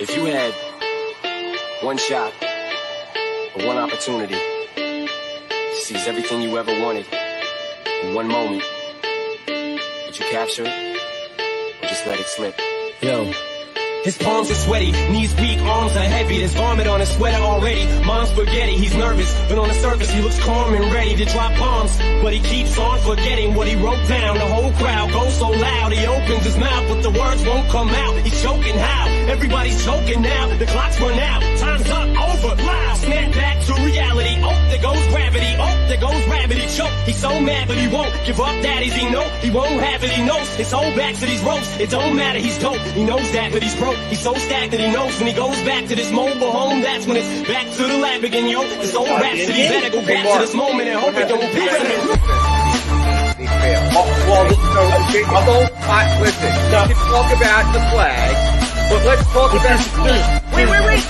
If you had one shot or one opportunity to seize everything you ever wanted in one moment, would you capture it or just let it slip? Yo. His palms are sweaty, knees weak, arms are heavy. There's vomit on his sweater already. Mom's spaghetti, he's nervous, but on the surface he looks calm and ready to drop bombs. But he keeps on forgetting what he wrote down. The whole crowd goes so loud, he opens his mouth, but the words won't come out. He's choking how? Everybody's choking now. The clock's run out, time's up, over, loud. Snap back to reality. Oh, there goes gravity. Oh, there goes rabbit. He choke. He's so mad, but he won't give up. Daddies, he know he won't have it. He knows his whole back to these ropes. It don't matter, he's dope. He knows that, but he's broke. He's so stacked that he knows when he goes back to this mobile home, that's when it's back to the lab again, yo. This old rhapsody better go back to this moment and hope it don't pass him. Listen, we can talk about the flag, but let's talk about... Wait.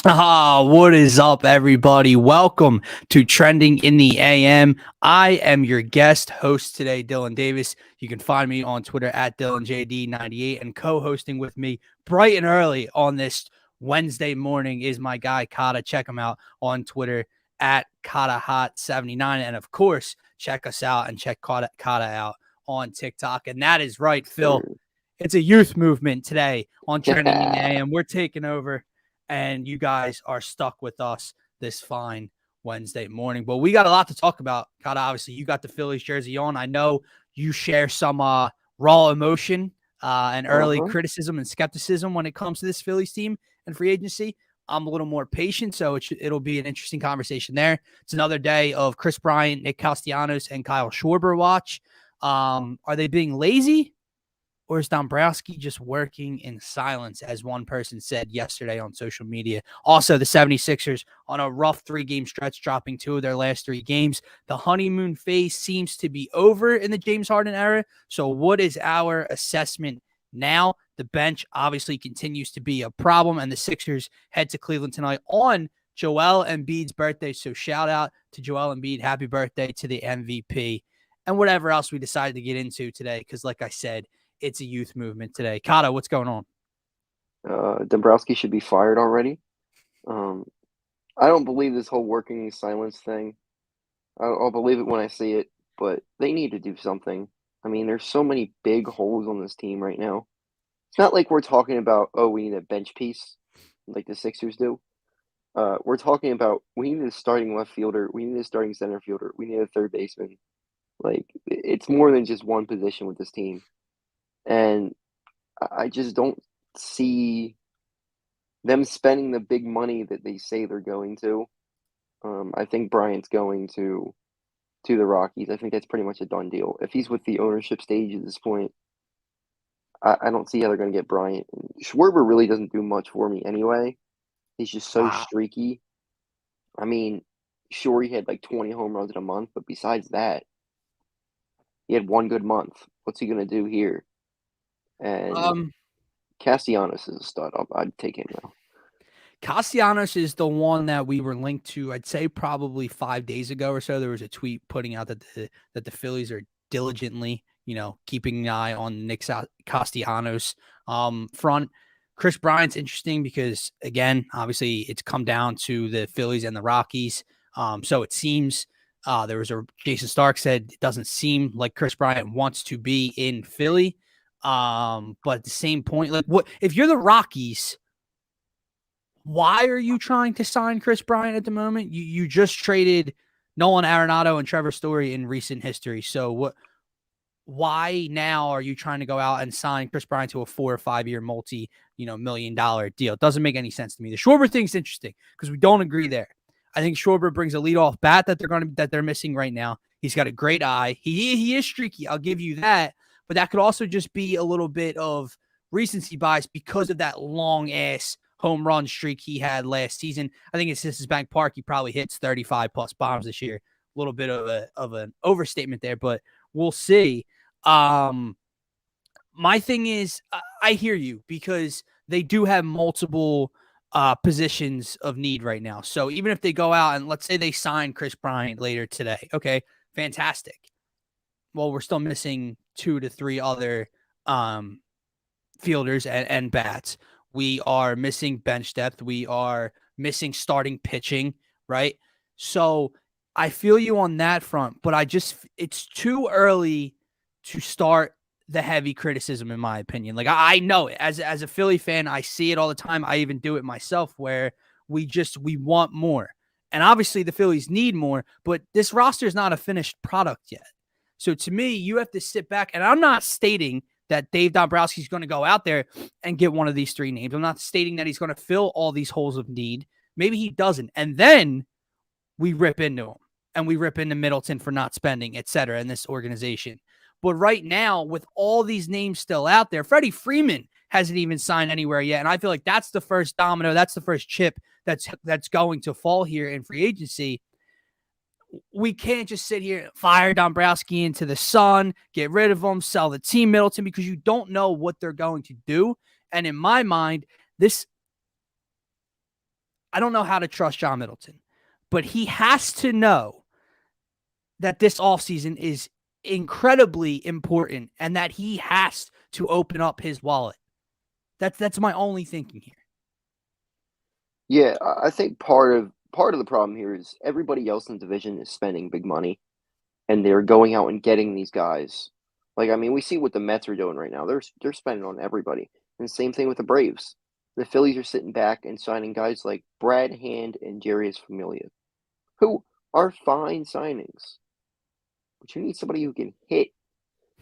What is up, everybody? Welcome to Trending in the AM. I am your guest host today, Dylan Davis. You can find me on Twitter at DylanJD98, and co-hosting with me bright and early on this Wednesday morning is my guy, Kata. Check him out on Twitter at KataHot79. And of course, check us out and check Kata out on TikTok. And that is right, Phil. It's a youth movement today on Trending in the AM. We're taking over, and you guys are stuck with us this fine Wednesday morning. But we got a lot to talk about. Kata, obviously, you got the Phillies jersey on. I know you share some raw emotion and early criticism and skepticism when it comes to this Phillies team and free agency. I'm a little more patient, so it'll be an interesting conversation there. It's another day of Chris Bryant, Nick Castellanos, and Kyle Schwarber watch. Are they being lazy? Or is Dombrowski just working in silence, as one person said yesterday on social media? Also, the 76ers on a rough 3-game stretch, dropping 2 of their last 3 games. The honeymoon phase seems to be over in the James Harden era. So what is our assessment now? The bench obviously continues to be a problem, and the Sixers head to Cleveland tonight on Joel Embiid's birthday. So shout out to Joel Embiid. Happy birthday to the MVP. And whatever else we decided to get into today, because like I said, it's a youth movement today. Kata, what's going on? Dombrowski should be fired already. I don't believe this whole working in silence thing. I'll believe it when I see it, but they need to do something. I mean, there's so many big holes on this team right now. It's not like we're talking about, we need a bench piece like the Sixers do. We're talking about we need a starting left fielder, we need a starting center fielder, we need a third baseman. Like, it's more than just one position with this team. And I just don't see them spending the big money that they say they're going to. I think Bryant's going to the Rockies. I think that's pretty much a done deal. If he's with the ownership stage at this point, I don't see how they're going to get Bryant. Schwarber really doesn't do much for me anyway. He's just so streaky. I mean, sure, he had like 20 home runs in a month, but besides that, he had one good month. What's he going to do here? And Castellanos is a stud. I'd take him now. Castellanos is the one that we were linked to, I'd say probably 5 days ago or so. There was a tweet putting out that the Phillies are diligently, keeping an eye on Nick Castellanos front. Chris Bryant's interesting because, again, obviously it's come down to the Phillies and the Rockies. So it seems Jason Stark said it doesn't seem like Chris Bryant wants to be in Philly. But at the same point, like, what if you're the Rockies? Why are you trying to sign Chris Bryant at the moment? You just traded Nolan Arenado and Trevor Story in recent history. So why now are you trying to go out and sign Chris Bryant to a 4 or 5 year $1 million deal? It doesn't make any sense to me. The Schwarber thing's interesting because we don't agree there. I think Schwarber brings a leadoff bat that they're missing right now. He's got a great eye. He is streaky. I'll give you that. But that could also just be a little bit of recency bias because of that long-ass home run streak he had last season. I think at Citizens Bank Park, he probably hits 35-plus bombs this year. A little bit of an overstatement there, but we'll see. My thing is, I hear you because they do have multiple positions of need right now. So even if they go out and let's say they sign Chris Bryant later today, okay, fantastic. Well, we're still missing 2 to 3 other fielders and bats. We are missing bench depth. We are missing starting pitching, right? So I feel you on that front, but it's too early to start the heavy criticism, in my opinion. Like I know it as a Philly fan, I see it all the time. I even do it myself where we want more. And obviously the Phillies need more, but this roster is not a finished product yet. So to me, you have to sit back, and I'm not stating that Dave Dombrowski is going to go out there and get one of these 3 names. I'm not stating that he's going to fill all these holes of need. Maybe he doesn't. And then we rip into him and we rip into Middleton for not spending, et cetera, in this organization. But right now, with all these names still out there, Freddie Freeman hasn't even signed anywhere yet. And I feel like that's the first domino. That's the first chip that's going to fall here in free agency. We can't just sit here and fire Dombrowski into the sun, get rid of him, sell the team Middleton, because you don't know what they're going to do. And in my mind, I don't know how to trust John Middleton, but he has to know that this offseason is incredibly important and that he has to open up his wallet. That's my only thinking here. Yeah, I think part of the problem here is everybody else in the division is spending big money, and they're going out and getting these guys. Like, I mean, we see what the Mets are doing right now. They're spending on everybody. And same thing with the Braves. The Phillies are sitting back and signing guys like Brad Hand and Jarius Familia, who are fine signings. But you need somebody who can hit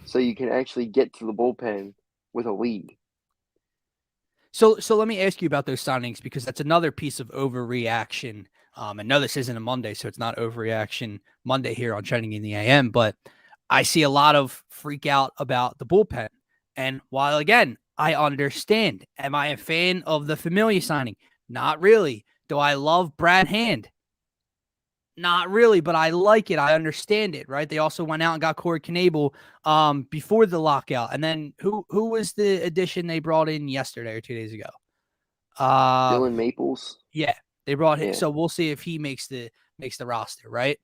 so you can actually get to the bullpen with a lead. So let me ask you about those signings, because that's another piece of overreaction. And no, this isn't a Monday, so it's not overreaction Monday here on Trending in the AM, but I see a lot of freak out about the bullpen. And while, again, I understand, am I a fan of the Familia signing? Not really. Do I love Brad Hand? Not really, but I like it. I understand it, right? They also went out and got Corey Knebel before the lockout. And then who was the addition they brought in yesterday or 2 days ago? Dylan Maples. Yeah, they brought him. Yeah. So we'll see if he makes the roster, right?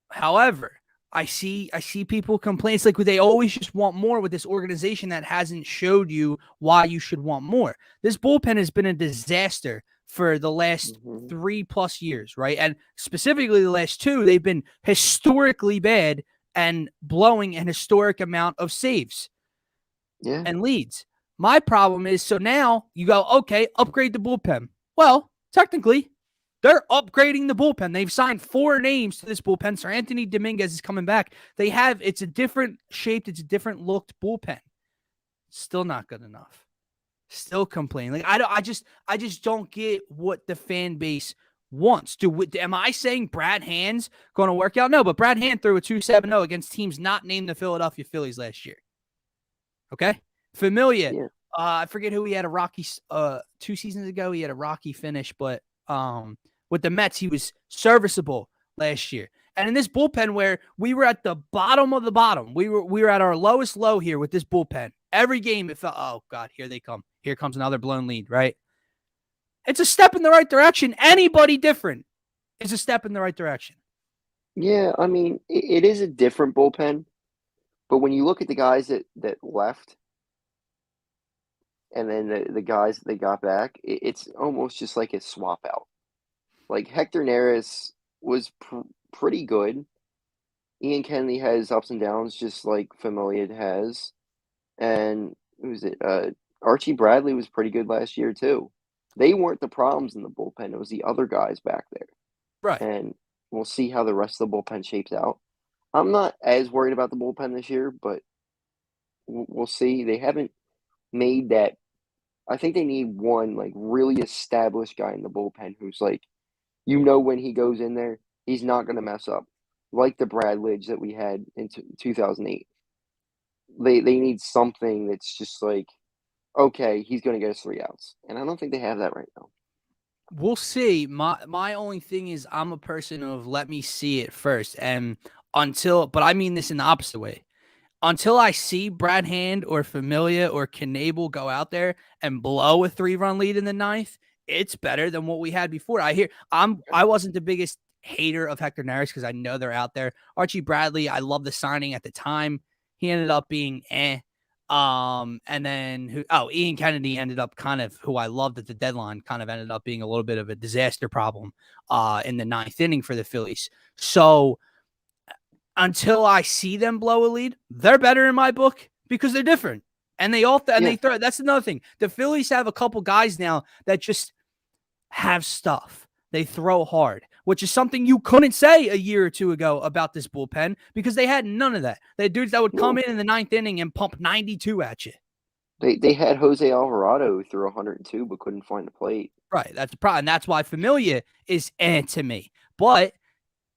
However, I see people complain. It's like they always just want more with this organization that hasn't showed you why you should want more. This bullpen has been a disaster for the last 3+ years, right? And specifically the last 2, they've been historically bad and blowing an historic amount of saves and leads. My problem is, so now you go, okay, upgrade the bullpen. Well, technically, they're upgrading the bullpen. They've signed 4 names to this bullpen. Sir Anthony Dominguez is coming back. It's a different shaped, it's a different looked bullpen. Still not good enough. Still complaining. Like I just don't get what the fan base wants. Am I saying Brad Hand's going to work out? No, but Brad Hand threw a 2.70 against teams not named the Philadelphia Phillies last year. Okay, Familia. Yeah. I forget who he had a rocky 2 seasons ago. He had a rocky finish, but with the Mets he was serviceable last year. And in this bullpen where we were at the bottom of the bottom, we were at our lowest low here with this bullpen. Every game it felt, oh God, here they come. Here comes another blown lead, right? It's a step in the right direction. Anybody different is a step in the right direction. Yeah, I mean, it is a different bullpen, but when you look at the guys that left and then the guys that they got back, it's almost just like a swap out. Like Hector Neris was pretty good. Ian Kennedy has ups and downs, just like Familia has. And who was it? Archie Bradley was pretty good last year too. They weren't the problems in the bullpen. It was the other guys back there. Right. And we'll see how the rest of the bullpen shapes out. I'm not as worried about the bullpen this year, but we'll see. They haven't made that. I think they need one like really established guy in the bullpen who's like, when he goes in there, he's not going to mess up, like the Brad Lidge that we had in 2008. They need something that's just like, okay, he's going to get us 3 outs. And I don't think they have that right now. We'll see. My only thing is I'm a person of let me see it first. And but I mean this in the opposite way. Until I see Brad Hand or Familia or Knebel go out there and blow a 3-run lead in the 9th, it's better than what we had before. I wasn't the biggest hater of Hector Neris because I know they're out there. Archie Bradley, I love the signing at the time. He ended up being and then Ian Kennedy ended up kind of, who I loved at the deadline, kind of ended up being a little bit of a disaster problem in the 9th inning for the Phillies. So until I see them blow a lead, they're better in my book because they're different. And they they throw. That's another thing. The Phillies have a couple guys now that just have stuff. They throw hard, which is something you couldn't say a year or two ago about this bullpen because they had none of that. They had dudes that would come in the 9th inning and pump 92 at you. They had Jose Alvarado who threw 102 but couldn't find the plate. Right. That's the problem. And that's why Familia is to me. But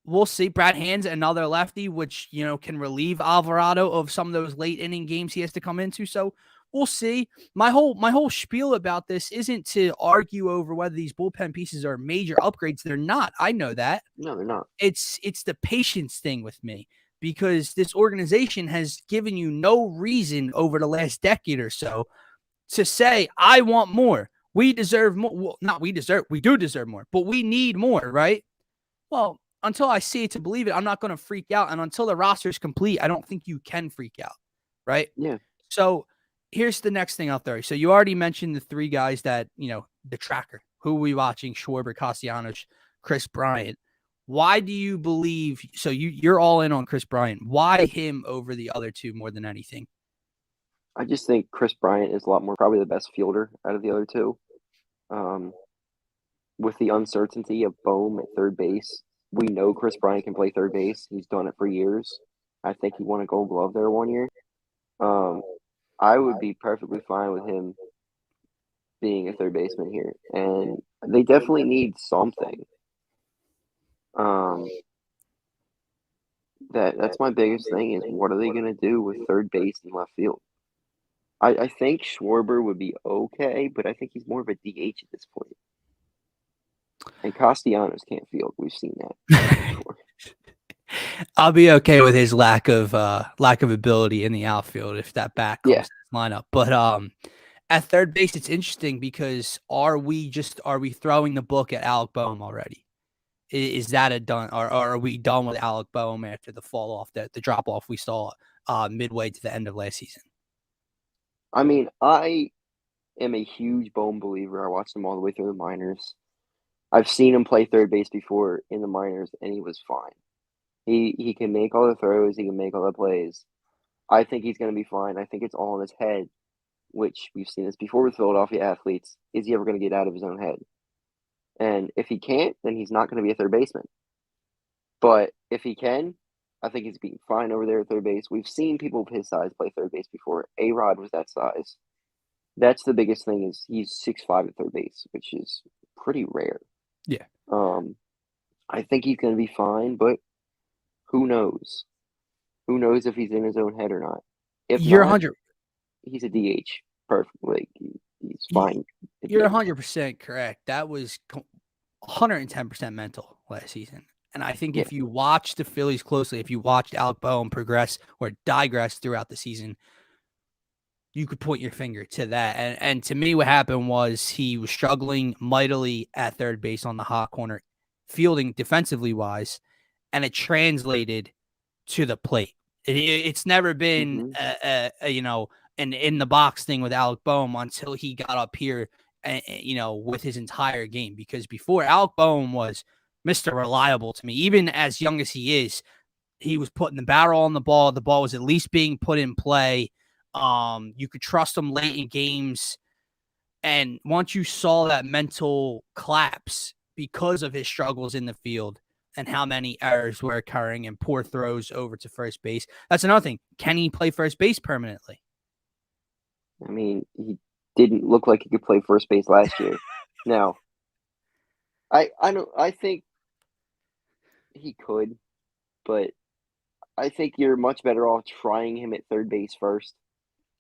we'll see. Brad Hand's another lefty, which, can relieve Alvarado of some of those late inning games he has to come into. So we'll see. My whole spiel about this isn't to argue over whether these bullpen pieces are major upgrades. They're not. I know that. No, they're not. It's the patience thing with me because this organization has given you no reason over the last decade or so to say, I want more. We deserve more. Well, not we do deserve more, but we need more, right? Well, until I see it to believe it, I'm not going to freak out. And until the roster is complete, I don't think you can freak out, right? Yeah. So here's the next thing I'll throw. So you already mentioned the 3 guys that, the tracker. Who are we watching? Schwarber, Castellanos, Chris Bryant. Why do you believe – so you're all in on Chris Bryant. Why him over the other 2 more than anything? I just think Chris Bryant is probably the best fielder out of the other 2. With the uncertainty of Bohm at third base, we know Chris Bryant can play third base. He's done it for years. I think he won a Gold Glove there one year. I would be perfectly fine with him being a third baseman here. And they definitely need something. That's my biggest thing is what are they going to do with third base and left field? I think Schwarber would be okay, but I think he's more of a DH at this point. And Castellanos can't field. We've seen that. I'll be okay with his lack of ability in the outfield if that back comes to this lineup. But at third base, it's interesting because are we throwing the book at Alec Boehm already? Is that a done, or are we done with Alec Boehm after the fall off, the drop off we saw midway to the end of last season? I mean, I am a huge Boehm believer. I watched him all the way through the minors. I've seen him play third base before in the minors, and he was fine. He can make all the throws. He can make all the plays. I think he's going to be fine. I think it's all in his head, which we've seen this before with Philadelphia athletes. Is he ever going to get out of his own head? And if he can't, then he's not going to be a third baseman. But if he can, I think he's being fine over there at third base. We've seen people of his size play third base before. A-Rod was that size. That's the biggest thing is he's 6'5" at third base, which is pretty rare. Yeah. I think he's going to be fine, but who knows? Who knows if he's in his own head or not? If you're not, 100. He's a DH. Perfect. Like he's fine. You're 100% correct. That was 110% mental last season. And I think if you watch the Phillies closely, if you watched Alec Boehm progress or digress throughout the season, you could point your finger to that. And to me, what happened was he was struggling mightily at third base on the hot corner, fielding defensively wise, and it translated to the plate. It's never been, an in the box thing with Alec Boehm until he got up here, with his entire game. Because before, Alec Boehm was Mr. Reliable to me. Even as young as he is, he was putting the barrel on the ball. The ball was at least being put in play. You could trust him late in games. And once you saw that mental collapse because of his struggles in the field and how many errors were occurring and poor throws over to first base, that's another thing. Can he play first base permanently? I mean, he didn't look like he could play first base last year. Now, I think he could, but I think you're much better off trying him at third base first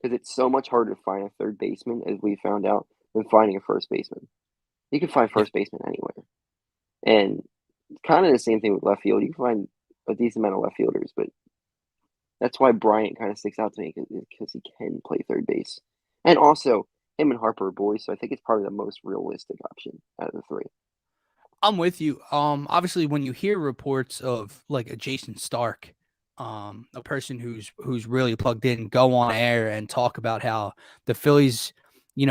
because it's so much harder to find a third baseman, as we found out, than finding a first baseman. You can find first baseman anywhere. And kind of the same thing with left field. You can find a decent amount of left fielders, but that's why Bryant kind of sticks out to me because he can play third base. And also, him and Harper are boys, so I think it's probably the most realistic option out of the three. I'm with you. Obviously, when you hear reports of like a Jason Stark, a person who's really plugged in, go on air and talk about how the Phillies,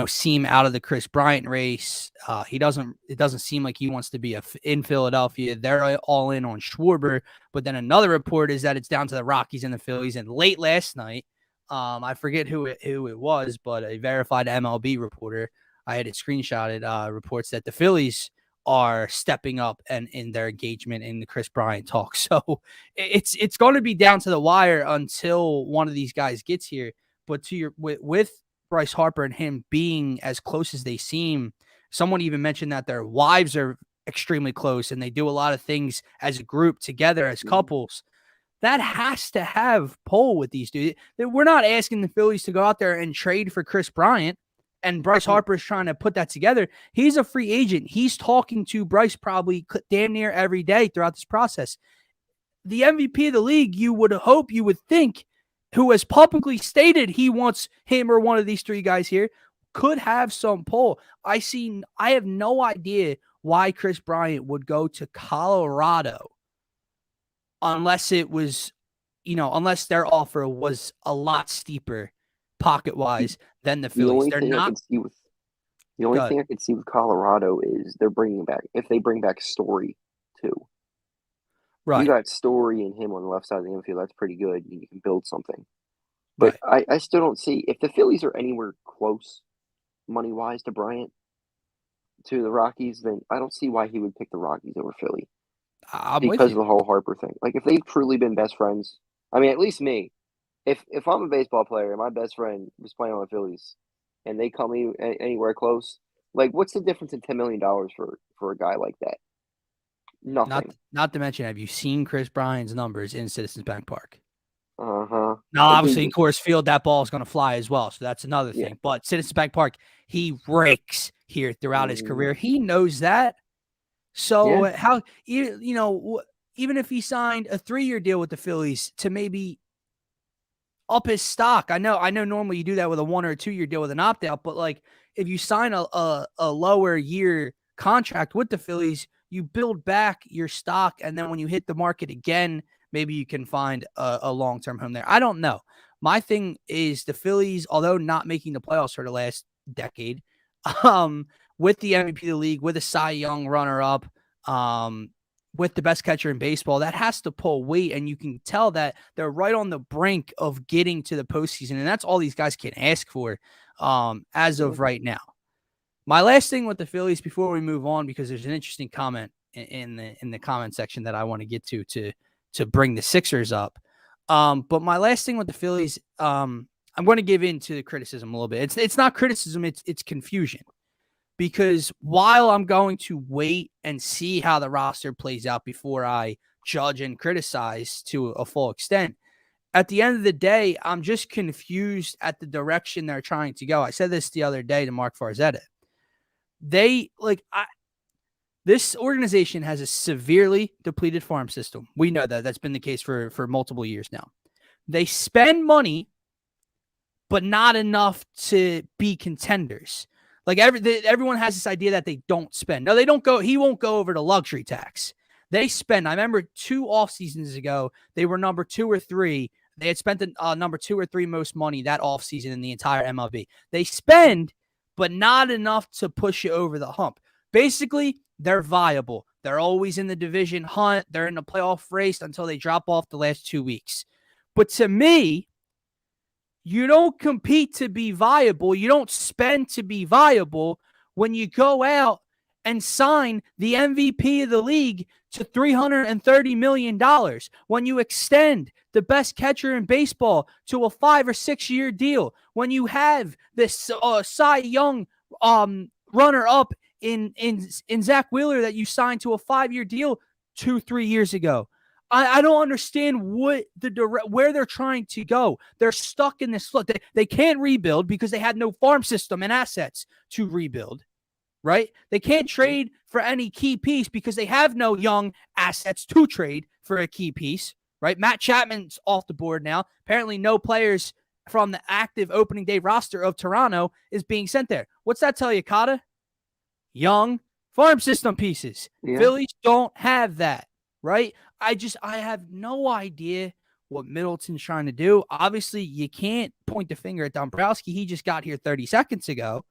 seem out of the Chris Bryant race. It doesn't seem like he wants to be in Philadelphia. They're all in on Schwarber. But then another report is that it's down to the Rockies and the Phillies. And late last night, I forget who it was, but a verified MLB reporter, I had it screenshotted, reports that the Phillies are stepping up and in their engagement in the Chris Bryant talk. So it's going to be down to the wire until one of these guys gets here. But with Bryce Harper and him being as close as they seem, someone even mentioned that their wives are extremely close and they do a lot of things as a group together as couples. That has to have pull with these dudes. We're not asking the Phillies to go out there and trade for Chris Bryant. And Bryce Harper is trying to put that together. He's a free agent. He's talking to Bryce probably damn near every day throughout this process. The MVP of the league, you would think, who has publicly stated he wants him or one of these three guys here, could have some pull. I have no idea why Chris Bryant would go to Colorado unless it was, unless their offer was a lot steeper pocket-wise than the Phillies. The only thing I could see with Colorado is if they bring back Story too. Right. You got Story and him on the left side of the infield. That's pretty good. You can build something. But right. I still don't see, if the Phillies are anywhere close money-wise to Bryant, to the Rockies, then I don't see why he would pick the Rockies over Philly. Because of the whole Harper thing. Like, if they've truly been best friends, I mean, at least me, if I'm a baseball player and my best friend was playing on the Phillies and they come anywhere close, like, what's the difference in $10 million for a guy like that? Nothing. Not to mention, have you seen Chris Bryant's numbers in Citizens Bank Park? Uh-huh. Now, obviously, in Coors Field, that ball is going to fly as well, so that's another thing. Yeah. But Citizens Bank Park, he rakes here throughout his career. He knows that. So how, even if he signed a 3-year deal with the Phillies to maybe up his stock, I know normally you do that with a 1 or a 2-year deal with an opt-out, but like if you sign a lower year contract with the Phillies, you build back your stock, and then when you hit the market again, maybe you can find a long-term home there. I don't know. My thing is the Phillies, although not making the playoffs for the last decade, with the MVP of the league, with a Cy Young runner-up, with the best catcher in baseball, that has to pull weight, and you can tell that they're right on the brink of getting to the postseason, and that's all these guys can ask for as of right now. My last thing with the Phillies before we move on, because there's an interesting comment in the comment section that I want to get to bring the Sixers up. But my last thing with the Phillies, I'm going to give in to the criticism a little bit. It's not criticism, it's confusion. Because while I'm going to wait and see how the roster plays out before I judge and criticize to a full extent, at the end of the day, I'm just confused at the direction they're trying to go. I said this the other day to Mark Farzetta. This organization has a severely depleted farm system. We know that. That's been the case for multiple years now. They spend money, but not enough to be contenders. Like everyone has this idea that they don't spend. No, they don't go. He won't go over the luxury tax. They spend. I remember 2 off seasons ago, they were number 2 or 3. They had spent the number 2 or 3 most money that off season in the entire MLB. They spend, but not enough to push you over the hump. Basically, they're viable. They're always in the division hunt. They're in the playoff race until they drop off the last 2 weeks. But to me, you don't compete to be viable. You don't spend to be viable when you go out and sign the MVP of the league to $330 million. When you extend the best catcher in baseball to a 5 or 6 year deal. When you have this Cy Young runner-up in Zach Wheeler that you signed to a 5-year deal 2-3 years ago. I don't understand where they're trying to go. They're stuck in this flood. They can't rebuild because they had no farm system and assets to rebuild, right? They can't trade for any key piece because they have no young assets to trade for a key piece, right? Matt Chapman's off the board now. Apparently no players from the active opening day roster of Toronto is being sent there. What's that tell you, Kata? Young farm system pieces. Yeah. Phillies don't have that, right? I have no idea what Middleton's trying to do. Obviously, you can't point the finger at Dombrowski. He just got here 30 seconds ago,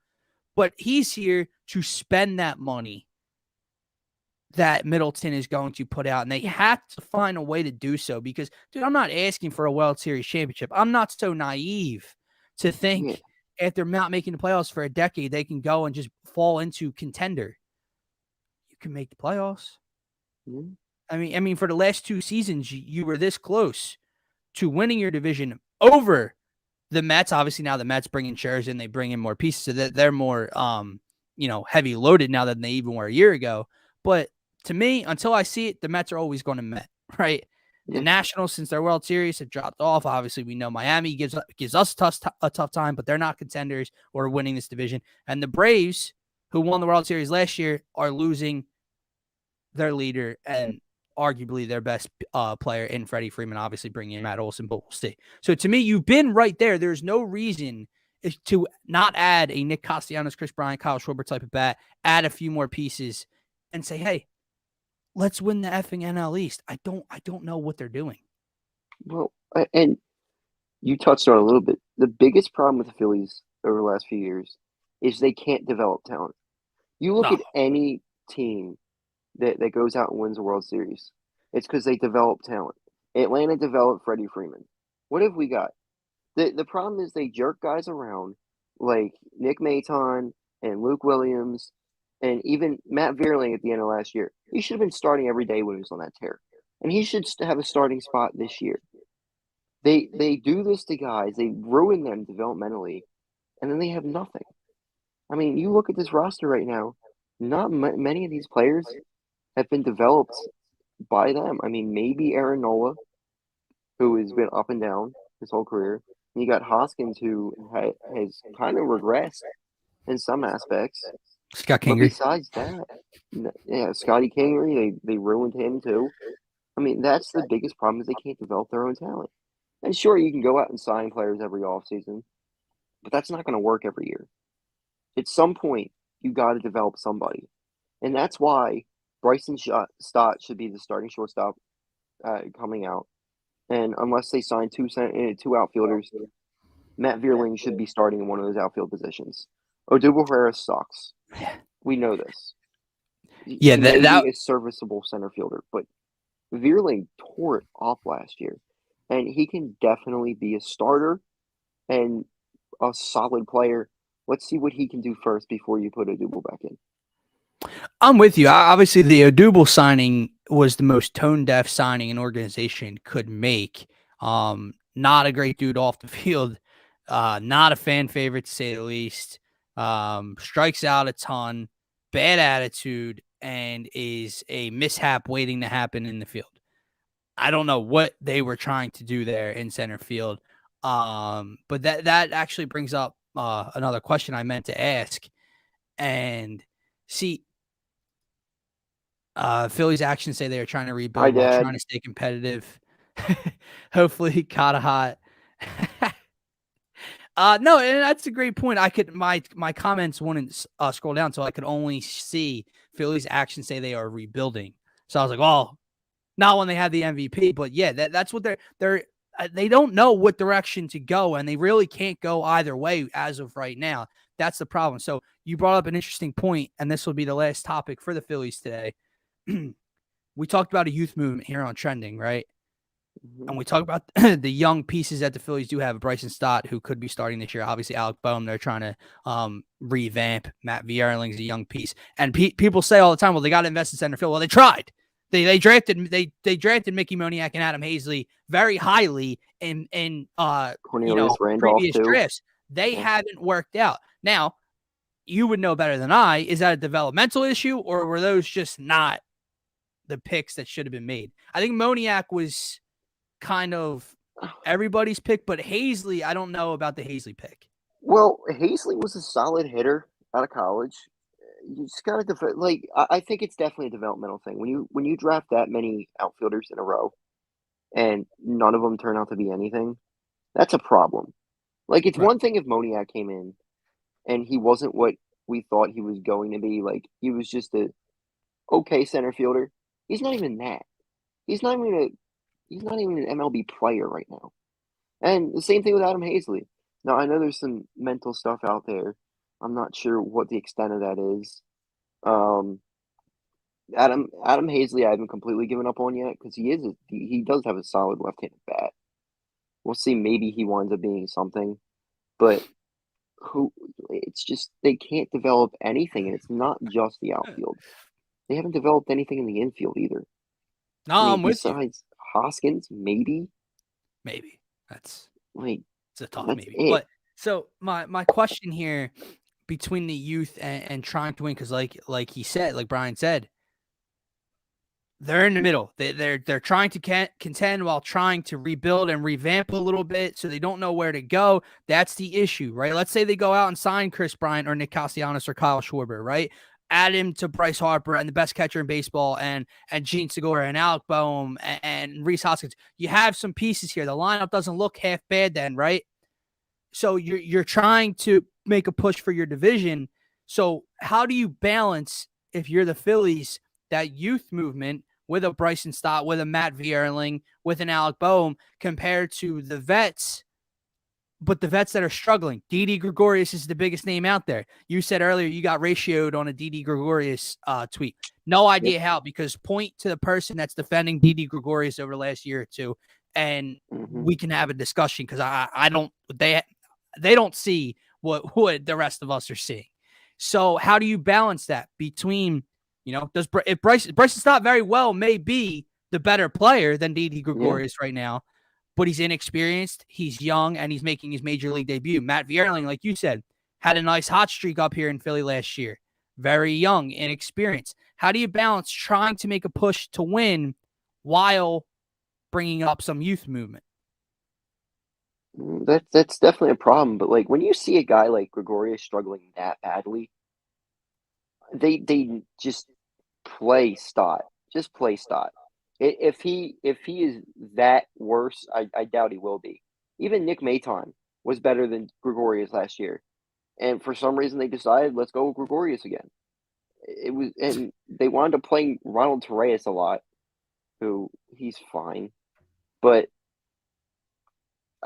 but he's here to spend that money that Middleton is going to put out, and they have to find a way to do so because, dude, I'm not asking for a World Series championship. I'm not so naive to think after not making the playoffs for a decade, they can go and just fall into contender. You can make the playoffs. Mm-hmm. I mean, for the last 2 seasons, you were this close to winning your division over the Mets. Obviously, now the Mets bring in shares and they bring in more pieces, so that they're more, heavy loaded now than they even were a year ago. But to me, until I see it, the Mets are always going to Met, right? The Nationals, since their World Series, have dropped off. Obviously, we know Miami gives us a tough time, but they're not contenders or winning this division. And the Braves, who won the World Series last year, are losing their leader and arguably their best player in Freddie Freeman, obviously bringing in Matt Olson, but we'll see. So to me, you've been right there. There's no reason to not add a Nick Castellanos, Chris Bryant, Kyle Schwarber type of bat, add a few more pieces and say, hey, let's win the effing NL East. I don't know what they're doing. Well, and you touched on it a little bit. The biggest problem with the Phillies over the last few years is they can't develop talent. You look at any team that goes out and wins a World Series, it's because they develop talent. Atlanta developed Freddie Freeman. What have we got? The problem is they jerk guys around like Nick Maton and Luke Williams and even Matt Vierling at the end of last year. He should have been starting every day when he was on that tear. And he should have a starting spot this year. They do this to guys. They ruin them developmentally, and then they have nothing. I mean, you look at this roster right now, not many of these players have been developed by them. I mean, maybe Aaron Nola, who has been up and down his whole career. And you got Hoskins, who has kind of regressed in some aspects. Scott But Kingery. besides that, Scotty Kingery, they ruined him too. I mean, that's the biggest problem is they can't develop their own talent. And sure, you can go out and sign players every offseason, but that's not going to work every year. At some point, you got to develop somebody. And that's why Bryson Stott should be the starting shortstop coming out. And unless they sign two outfielders, Matt Vierling should be starting in one of those outfield positions. Odubel Herrera sucks. We know this. Yeah, he may be a serviceable center fielder, but Vierling tore it off last year. And he can definitely be a starter and a solid player. Let's see what he can do first before you put Odubel back in. I'm with you. Obviously, the Odubel signing was the most tone-deaf signing an organization could make. Not a great dude off the field. Not a fan favorite, to say the least. Strikes out a ton. Bad attitude, and is a mishap waiting to happen in the field. I don't know what they were trying to do there in center field. But that actually brings up another question I meant to ask. And see, Phillies actions say they are trying to rebuild while trying to stay competitive. Hopefully caught a hot. No, and that's a great point. I could my comments wouldn't scroll down, so I could only see Phillies actions say they are rebuilding. So I was like, well, not when they had the MVP, but yeah, that's what they don't know what direction to go, and they really can't go either way as of right now. That's the problem. So you brought up an interesting point, and this will be the last topic for the Phillies today. We talked about a youth movement here on Trending, right? Mm-hmm. And we talk about the young pieces that the Phillies do have. Bryson Stott, who could be starting this year. Obviously, Alec Boehm, they're trying to revamp. Matt Vierling's a young piece. And people say all the time, well, they got to invest in center field. Well, they tried. They drafted Mickey Moniak and Adam Hazley very highly in previous drafts. They haven't worked out. Now, you would know better than I. Is that a developmental issue, or were those just not the picks that should have been made? I think Moniak was kind of everybody's pick, but Hazley, I don't know about the Hazley pick. Well, Hazley was a solid hitter out of college. You just got to I think it's definitely a developmental thing. When you draft that many outfielders in a row, and none of them turn out to be anything, that's a problem. Like, it's Right. one thing if Moniak came in and he wasn't what we thought he was going to be. Like, he was just a okay center fielder. He's not even that. He's not even a he's not even an MLB player right now. And the same thing with Adam Hazley. Now, I know there's some mental stuff out there. I'm not sure what the extent of that is. Um, Adam Hazley, I haven't completely given up on yet because he does have a solid left-handed bat. We'll see. Maybe he winds up being something, but who? It's just they can't develop anything, and it's not just the outfield. They haven't developed anything in the infield either. No, I mean, I'm with you. besides Hoskins, maybe Maybe that's like it's a tough that's maybe. it. But so my question here between the youth and trying to win, because like he said, like Brian said, they're in the middle. They're trying to contend while trying to rebuild and revamp a little bit, so they don't know where to go. That's the issue, right? Let's say they go out and sign Chris Bryant or Nick Castellanos or Kyle Schwarber, right? Add him to Bryce Harper and the best catcher in baseball, and Gene Segura and Alec Boehm and Reese Hoskins. You have some pieces here. The lineup doesn't look half bad then, right? So you're trying to make a push for your division. So how do you balance, if you're the Phillies, that youth movement with a Bryson Stott, with a Matt Vierling, with an Alec Boehm, compared to the vets, but the vets that are struggling? Didi Gregorius is the biggest name out there. You said earlier you got ratioed on a Didi Gregorius tweet. No idea Yep. how, because point to the person that's defending Didi Gregorius over the last year or two, and we can have a discussion, because I don't they don't see what the rest of us are seeing. So how do you balance that between, if Bryson Stott very well may be the better player than Didi Yeah. Gregorius right now, but he's inexperienced, he's young, and he's making his major league debut. Matt Vierling, like you said, had a nice hot streak up here in Philly last year. Very young, inexperienced. How do you balance trying to make a push to win while bringing up some youth movement? That's definitely a problem. But like when you see a guy like Gregorius struggling that badly, they just play Stott. Just play Stott. If he is that worse, I doubt he will be. Even Nick Maton was better than Gregorius last year, and for some reason they decided let's go with Gregorius again. It was, and they wound up playing Ronald Torreyes a lot, who he's fine, but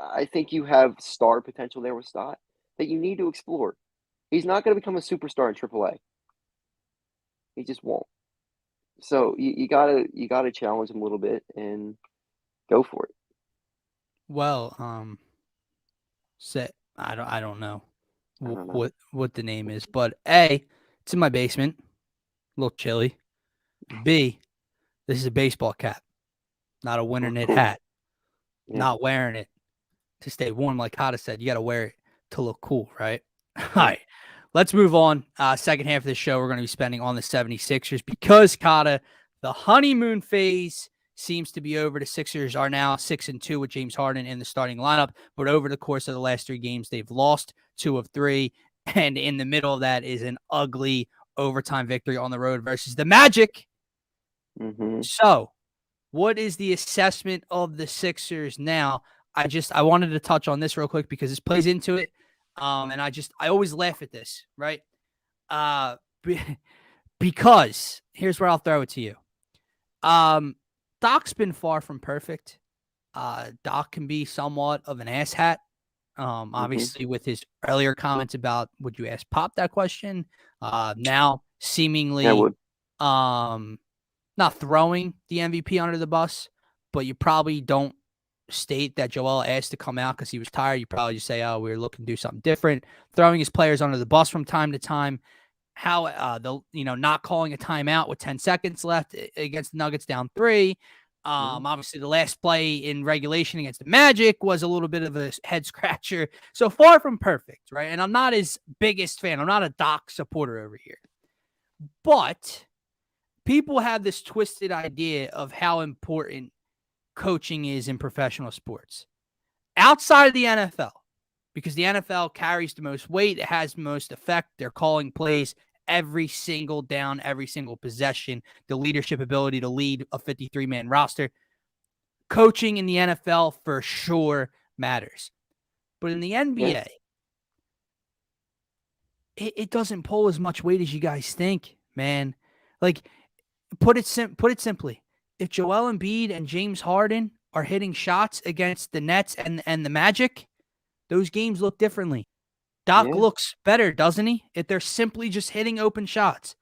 I think you have star potential there with Stott that you need to explore. He's not going to become a superstar in AAA. He just won't. So you gotta challenge him a little bit and go for it. Well, I don't know I don't know. what the name is, but A, it's in my basement, a little chilly. B, this is a baseball cap, not a winter Oh, knit cool. hat. Yeah. Not wearing it to stay warm, like Kata said. You got to wear it to look cool, right? All Yeah. right, let's move on. Second half of the show, we're going to be spending on the 76ers, because Kata, the honeymoon phase seems to be over. The Sixers are now 6-2 with James Harden in the starting lineup, but over the course of the last 3 games, they've lost 2 of 3, and in the middle of that is an ugly overtime victory on the road versus the Magic. Mm-hmm. So, what is the assessment of the Sixers now? I wanted to touch on this real quick because this plays into it. And I always laugh at this, right? Because here's where I'll throw it to you. Doc's been far from perfect. Doc can be somewhat of an asshat. Obviously with his earlier comments about, would you ask Pop that question? Now seemingly, I would. not throwing the MVP under the bus, but you probably don't state that Joel asked to come out because he was tired. You probably just say, oh, we were looking to do something different. Throwing his players under the bus from time to time. How not calling a timeout with 10 seconds left against the Nuggets down 3. Obviously the last play in regulation against the Magic was a little bit of a head scratcher. So far from perfect, right? And I'm not his biggest fan. I'm not a Doc supporter over here. But people have this twisted idea of how important coaching is in professional sports outside of the NFL, because the NFL carries the most weight. It has the most effect. They're calling plays every single down, every single possession, the leadership ability to lead a 53-man roster. Coaching in the NFL for sure matters. But in the NBA, it doesn't pull as much weight as you guys think, man. Like, put it simply, if Joel Embiid and James Harden are hitting shots against the Nets and the Magic, those games look differently. Doc looks better, doesn't he? If they're simply just hitting open shots.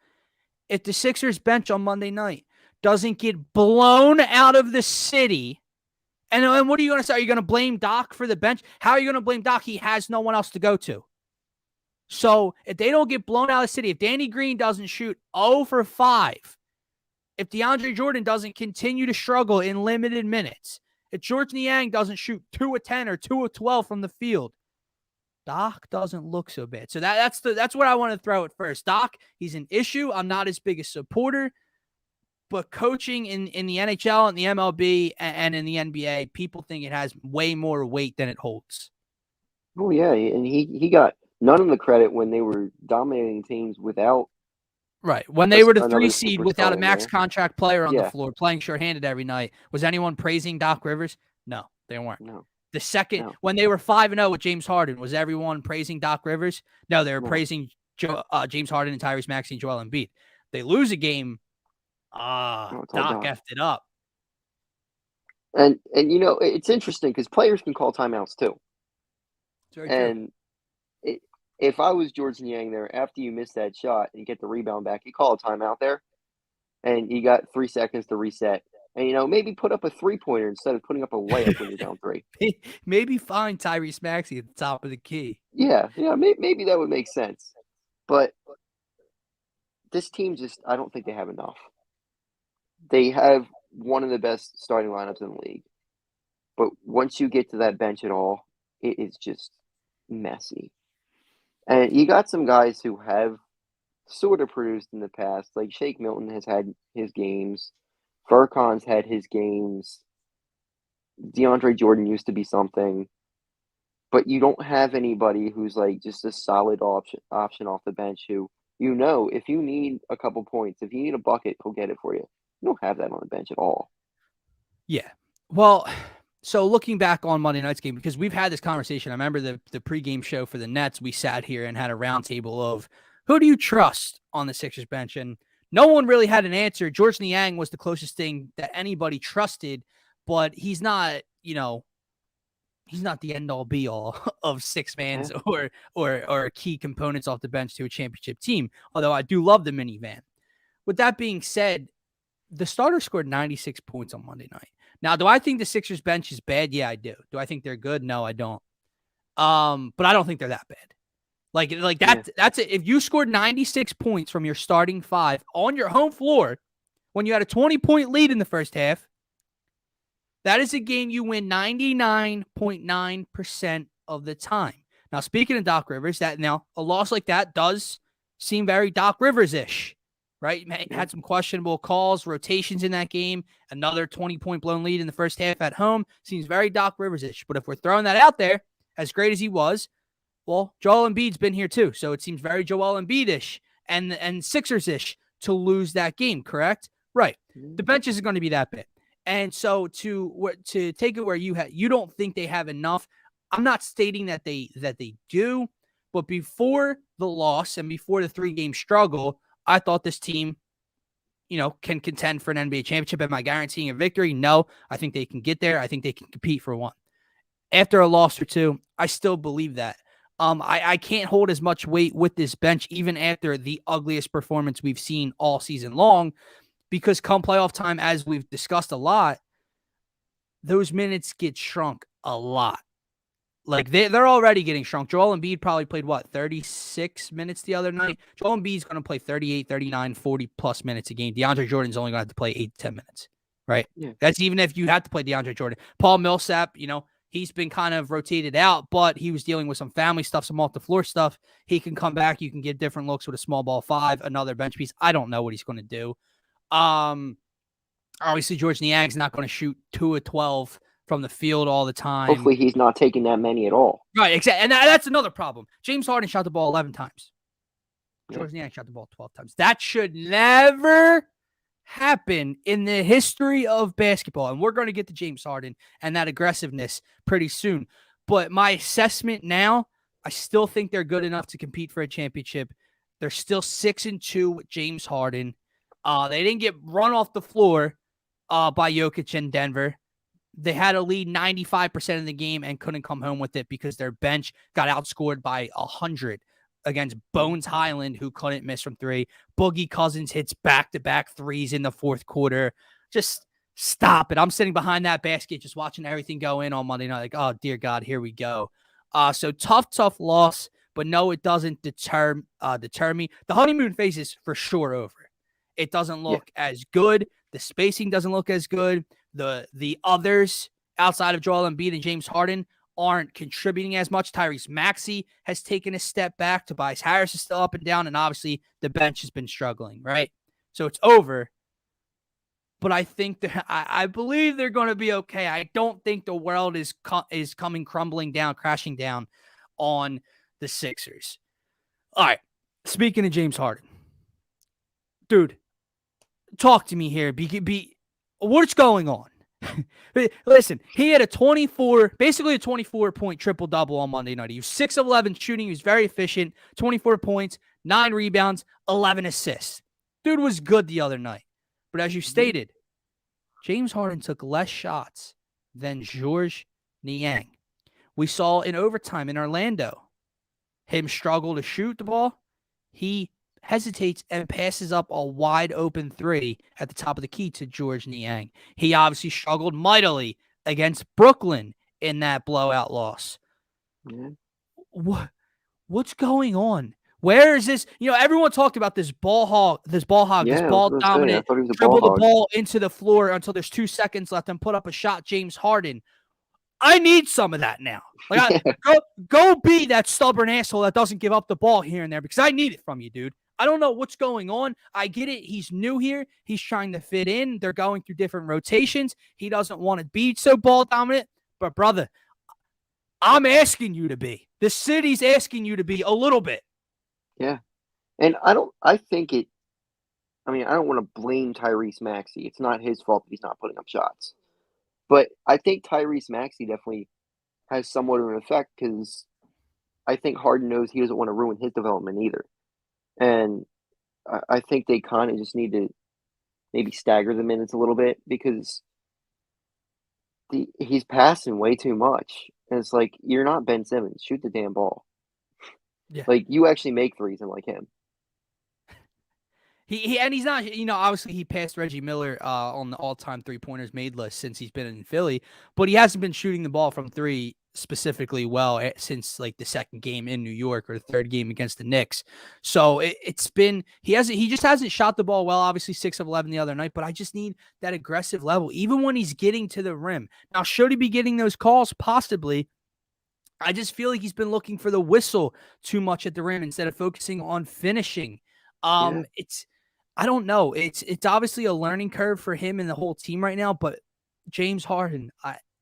If the Sixers bench on Monday night doesn't get blown out of the city, and what are you going to say? Are you going to blame Doc for the bench? How are you going to blame Doc? He has no one else to go to. So if they don't get blown out of the city, if Danny Green doesn't shoot 0 for 5, if DeAndre Jordan doesn't continue to struggle in limited minutes, if George Niang doesn't shoot 2 of 10 or 2 of 12 from the field, Doc doesn't look so bad. So that's what I want to throw at first. Doc, he's an issue. I'm not his biggest supporter, but coaching in the NHL and the MLB and in the NBA, people think it has way more weight than it holds. Oh yeah, and he got none of the credit when they were dominating teams without. Right. When they were the 3 another seed superstar without a in max there. contract player on the floor, playing shorthanded every night, was anyone praising Doc Rivers? No, they weren't. No. The second, when they were 5-0 with James Harden, was everyone praising Doc Rivers? No, they were praising James Harden and Tyrese Maxey and Joel Embiid. They lose a game, Doc effed it up. And you know, it's interesting because players can call timeouts too. And if I was George Niang there, after you miss that shot and you get the rebound back, you call a timeout there, and you got 3 seconds to reset. And, you know, maybe put up a 3-pointer instead of putting up a layup when you're down 3. Maybe find Tyrese Maxey at the top of the key. Yeah, maybe that would make sense. But this team I don't think they have enough. They have one of the best starting lineups in the league. But once you get to that bench at all, it is just messy. And you got some guys who have sort of produced in the past. Like Shake Milton has had his games. Furkan's had his games. DeAndre Jordan used to be something. But you don't have anybody who's like just a solid option off the bench who, you know, if you need a couple points, if you need a bucket, he'll get it for you. You don't have that on the bench at all. Yeah. Well, so looking back on Monday night's game, because we've had this conversation, I remember the pregame show for the Nets, we sat here and had a roundtable of who do you trust on the Sixers bench? And no one really had an answer. George Niang was the closest thing that anybody trusted, but he's not, you know, he's not the end all be all of six-mans or key components off the bench to a championship team, although I do love the minivan. With that being said, the starter scored 96 points on Monday night. Now, do I think the Sixers bench is bad? Yeah, I do. Do I think they're good? No, I don't. But I don't think they're that bad. Like that's it. If you scored 96 points from your starting 5 on your home floor when you had a 20-point lead in the first half, that is a game you win 99.9% of the time. Now, speaking of Doc Rivers, a loss like that does seem very Doc Rivers-ish, right? Had some questionable calls, rotations in that game. Another 20-point blown lead in the first half at home. Seems very Doc Rivers-ish. But if we're throwing that out there, as great as he was, well, Joel Embiid's been here too. So it seems very Joel Embiid-ish and Sixers-ish to lose that game, correct? Right. The bench isn't going to be that bad. And so to take it where you don't think they have enough, I'm not stating that they do, but before the loss and before the 3-game struggle, I thought this team, you know, can contend for an NBA championship. Am I guaranteeing a victory? No, I think they can get there. I think they can compete for one. After a loss or two, I still believe that. I can't hold as much weight with this bench, even after the ugliest performance we've seen all season long, because come playoff time, as we've discussed a lot, those minutes get shrunk a lot. Like they're already getting shrunk. Joel Embiid probably played 36 minutes the other night. Joel Embiid's going to play 38, 39, 40 plus minutes a game. DeAndre Jordan's only going to have to play 8 to 10 minutes, right? Yeah. That's even if you have to play DeAndre Jordan. Paul Millsap, you know, he's been kind of rotated out, but he was dealing with some family stuff, some off the floor stuff. He can come back. You can get different looks with a small ball 5, another bench piece. I don't know what he's going to do. Obviously George Niang's not going to shoot 2 of 12 from the field all the time. Hopefully he's not taking that many at all. Right, exactly. And that's another problem. James Harden shot the ball 11 times. George Niang shot the ball 12 times. That should never happen in the history of basketball. And we're going to get to James Harden and that aggressiveness pretty soon. But my assessment now, I still think they're good enough to compete for a championship. They're still 6-2 with James Harden. They didn't get run off the floor by Jokic in Denver. They had a lead 95% of the game and couldn't come home with it because their bench got outscored by 100 against Bones Highland, who couldn't miss from three. Boogie Cousins hits back-to-back threes in the fourth quarter. Just stop it. I'm sitting behind that basket just watching everything go in on Monday night. Like, oh, dear God, here we go. So tough loss, but no, it doesn't deter me. The honeymoon phase is for sure over. It doesn't look as good. The spacing doesn't look as good. The others outside of Joel Embiid and James Harden aren't contributing as much. Tyrese Maxey has taken a step back. Tobias Harris is still up and down, and obviously the bench has been struggling, right? So it's over. But I think that I believe they're going to be okay. I don't think the world is coming crashing down on the Sixers. All right. Speaking of James Harden, dude, talk to me here. What's going on? Listen, he had basically a 24-point triple-double on Monday night. He was 6 of 11 shooting. He was very efficient. 24 points, 9 rebounds, 11 assists. Dude was good the other night. But as you stated, James Harden took less shots than George Niang. We saw in overtime in Orlando him struggle to shoot the ball. He hesitates and passes up a wide open three at the top of the key to George Niang. He obviously struggled mightily against Brooklyn in that blowout loss. Mm-hmm. What's going on? Where is this? Everyone talked about this ball hog, this ball dominant, dribble the ball into the floor until there's 2 seconds left and put up a shot. James Harden. I need some of that now. Like, go be that stubborn asshole that doesn't give up the ball here and there, because I need it from you, dude. I don't know what's going on. I get it. He's new here. He's trying to fit in. They're going through different rotations. He doesn't want to be so ball dominant. But, brother, I'm asking you to be. The city's asking you to be a little bit. Yeah. And I don't want to blame Tyrese Maxey. It's not his fault that he's not putting up shots. But I think Tyrese Maxey definitely has somewhat of an effect, because I think Harden knows he doesn't want to ruin his development either. And I think they kind of just need to maybe stagger the minutes a little bit, because he's passing way too much. And it's like, you're not Ben Simmons. Shoot the damn ball. Yeah. Like, you actually make threes unlike him. He's not, obviously he passed Reggie Miller on the all-time three-pointers made list since he's been in Philly, but he hasn't been shooting the ball from three specifically well since like the second game in New York or the third game against the Knicks. So it's been, he just hasn't shot the ball well, obviously 6 of 11 the other night, but I just need that aggressive level, even when he's getting to the rim. Now, should he be getting those calls? Possibly. I just feel like he's been looking for the whistle too much at the rim instead of focusing on finishing. I don't know. It's obviously a learning curve for him and the whole team right now, but James Harden,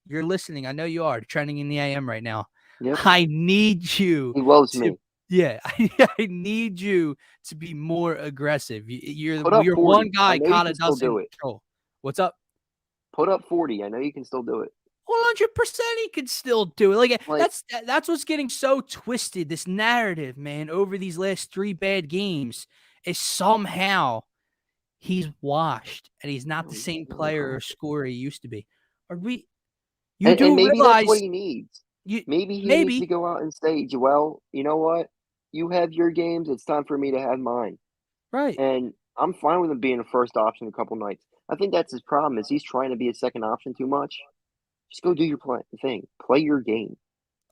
you're listening. I know you are trending in the AM right now. Yep. I need you. He loves me. Yeah, I need you to be more aggressive. You're one guy Kata doesn't control. What's up? Put up 40. I know you can still do it. 100% he can still do it. Like that's what's getting so twisted. This narrative, man, over these last 3 bad games is somehow he's washed and he's not the same player or scorer he used to be. Are we? And maybe that's what he needs. Maybe he needs to go out and say, Joel, you know what? You have your games. It's time for me to have mine. Right. And I'm fine with him being a first option a couple nights. I think that's his problem, is he's trying to be a second option too much. Just go do your thing. Play your game.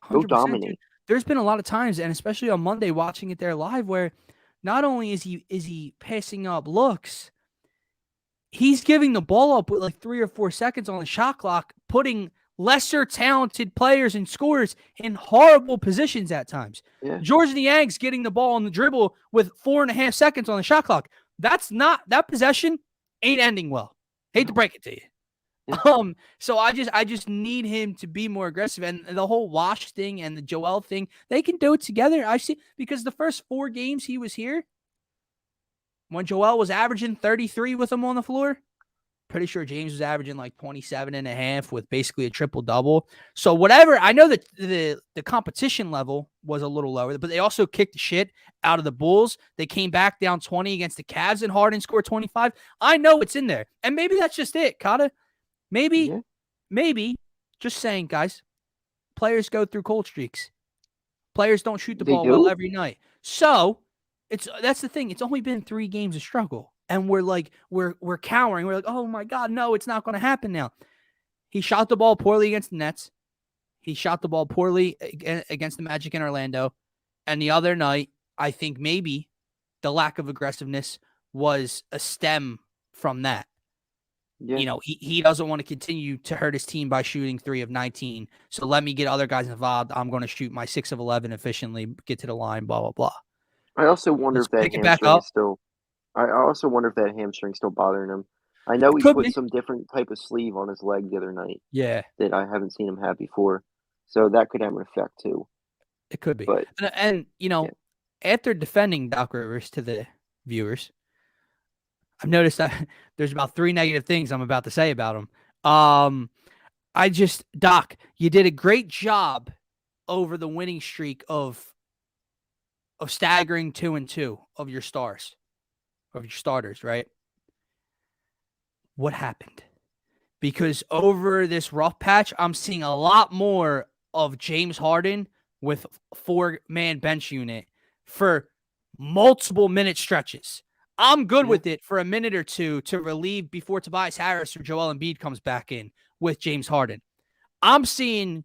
Go dominate. Dude. There's been a lot of times, and especially on Monday, watching it there live, where not only is he passing up looks, he's giving the ball up with like 3 or 4 seconds on the shot clock, putting lesser talented players and scorers in horrible positions at times. Yeah. George Niang's getting the ball on the dribble with 4.5 seconds on the shot clock. That possession ain't ending well. Hate to break it to you. So I just need him to be more aggressive, and the whole Wash thing and the Joel thing, they can do it together. I see, because the first 4 games he was here, when Joel was averaging 33 with him on the floor, pretty sure James was averaging like 27.5 with basically a triple-double. So whatever, I know that the competition level was a little lower, but they also kicked the shit out of the Bulls. They came back down 20 against the Cavs, and Harden scored 25. I know it's in there. And maybe that's just it, Kata. Maybe, just saying, guys, players go through cold streaks. Players don't shoot the ball well every night. So that's the thing. It's only been 3 games of struggle. And we're cowering. We're like, oh my God, no, it's not going to happen now. He shot the ball poorly against the Nets. He shot the ball poorly against the Magic in Orlando. And the other night, I think maybe the lack of aggressiveness was a stem from that. Yeah. You know, he doesn't want to continue to hurt his team by shooting 3 of 19. So let me get other guys involved. I'm going to shoot my 6 of 11 efficiently, get to the line, blah, blah, blah. I also wonder if that hamstring is still... I also wonder if that hamstring's still bothering him. I know he put some different type of sleeve on his leg the other night. Yeah. That I haven't seen him have before. So that could have an effect too. It could be. But, and you know, after defending Doc Rivers to the viewers, I've noticed that there's about 3 negative things I'm about to say about him. Doc, you did a great job over the winning streak of staggering 2-2 of your stars. Of your starters, right? What happened? Because over this rough patch, I'm seeing a lot more of James Harden with 4-man bench unit for multiple minute stretches. I'm good with it for a minute or two to relieve before Tobias Harris or Joel Embiid comes back in with James Harden. I'm seeing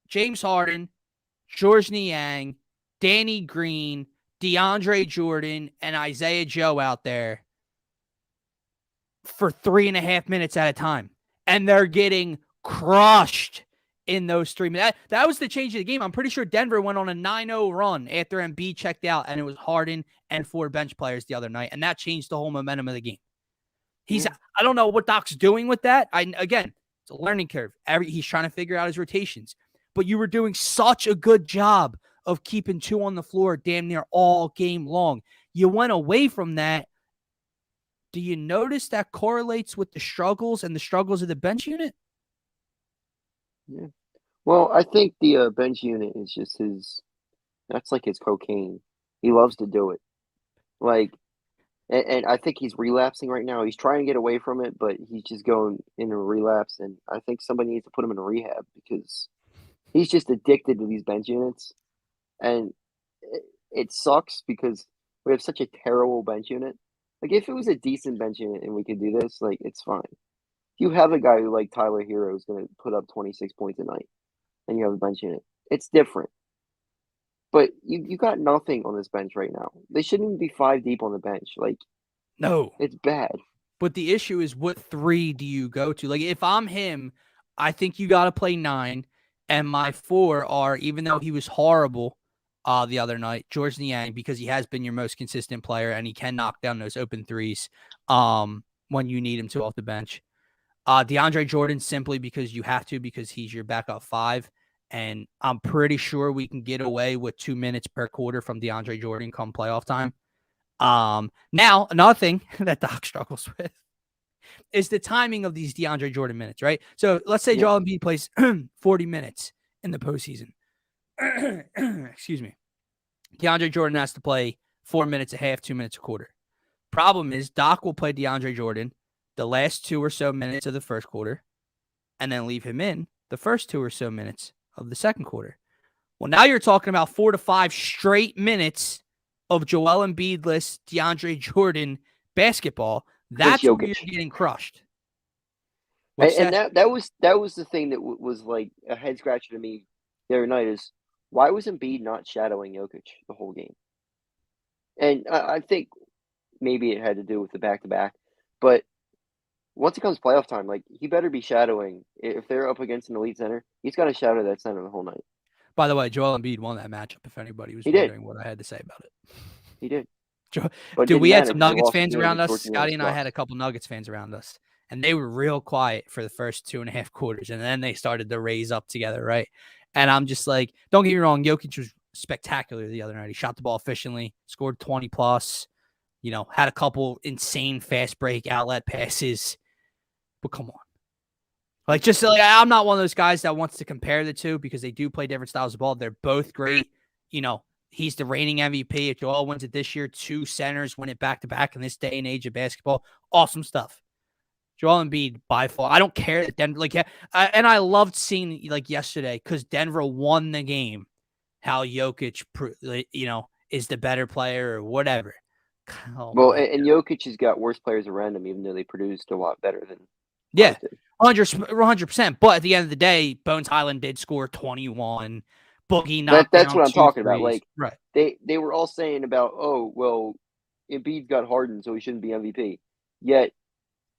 James Harden, George Niang, Danny Green, DeAndre Jordan, and Isaiah Joe out there for 3.5 minutes at a time. And they're getting crushed in those 3 minutes. That was the change of the game. I'm pretty sure Denver went on a 9-0 run after Embiid checked out, and it was Harden and 4 bench players the other night, and that changed the whole momentum of the game. I don't know what Doc's doing with that. Again, it's a learning curve. He's trying to figure out his rotations. But you were doing such a good job of keeping 2 on the floor damn near all game long. You went away from that. Do you notice that correlates with the struggles of the bench unit? Yeah. Well, I think the bench unit is just that's like his cocaine. He loves to do it. And I think he's relapsing right now. He's trying to get away from it, but he's just going into a relapse. And I think somebody needs to put him in a rehab because he's just addicted to these bench units. And it sucks because we have such a terrible bench unit. Like, if it was a decent bench unit and we could do this, like, it's fine. If you have a guy who, like Tyler Hero, is going to put up 26 points a night, and you have a bench unit, it's different. But you got nothing on this bench right now. They shouldn't even be 5 deep on the bench. Like, no, it's bad. But the issue is, what 3 do you go to? Like, if I'm him, I think you got to play 9, and my 4 are, even though he was horrible the other night, George Niang, because he has been your most consistent player, and he can knock down those open threes when you need him to off the bench. DeAndre Jordan, simply because you have to, because he's your backup 5. And I'm pretty sure we can get away with 2 minutes per quarter from DeAndre Jordan come playoff time. Now, another thing that Doc struggles with is the timing of these DeAndre Jordan minutes, right? So let's say Joel Embiid plays 40 minutes in the postseason. Excuse me. DeAndre Jordan has to play 4 minutes a half, 2 minutes a quarter. Problem is, Doc will play DeAndre Jordan the last 2 or so minutes of the first quarter and then leave him in the first 2 or so minutes of the second quarter. Well, now you're talking about 4 to 5 straight minutes of Joel Embiid-less DeAndre Jordan basketball. That's where you're getting crushed. And that was the thing that was like a head scratcher to me the other night, is why was Embiid not shadowing Jokic the whole game? And I think maybe it had to do with the back-to-back, but once it comes playoff time, like, he better be shadowing. If they're up against an elite center, he's got to shadow that center the whole night. By the way, Joel Embiid won that matchup, if anybody was wondering what I had to say about it. He did. Dude, we had some Nuggets fans around us. Scotty and I had a couple Nuggets fans around us, and they were real quiet for the first 2.5 quarters, and then they started to raise up together, right? And I'm just like, don't get me wrong, Jokic was spectacular the other night. He shot the ball efficiently, scored 20+, had a couple insane fast break outlet passes. But come on. Like, just like, I'm not one of those guys that wants to compare the two because they do play different styles of ball. They're both great. You know, he's the reigning MVP. If Joel wins it this year, 2 centers win it back-to-back in this day and age of basketball. Awesome stuff. Joel Embiid, by far. I don't care that Denver, and I loved seeing, like, yesterday, because Denver won the game, how Jokic, is the better player or whatever. Oh, well, and Jokic has got worse players around him, even though they produced a lot better than yeah, 100%. But at the end of the day, Bones Highland did score 21. Boogie knocked That's down what I'm 2 talking about. threes. Like, right. They were all saying about, oh, well, Embiid's got Harden, so he shouldn't be MVP. Yet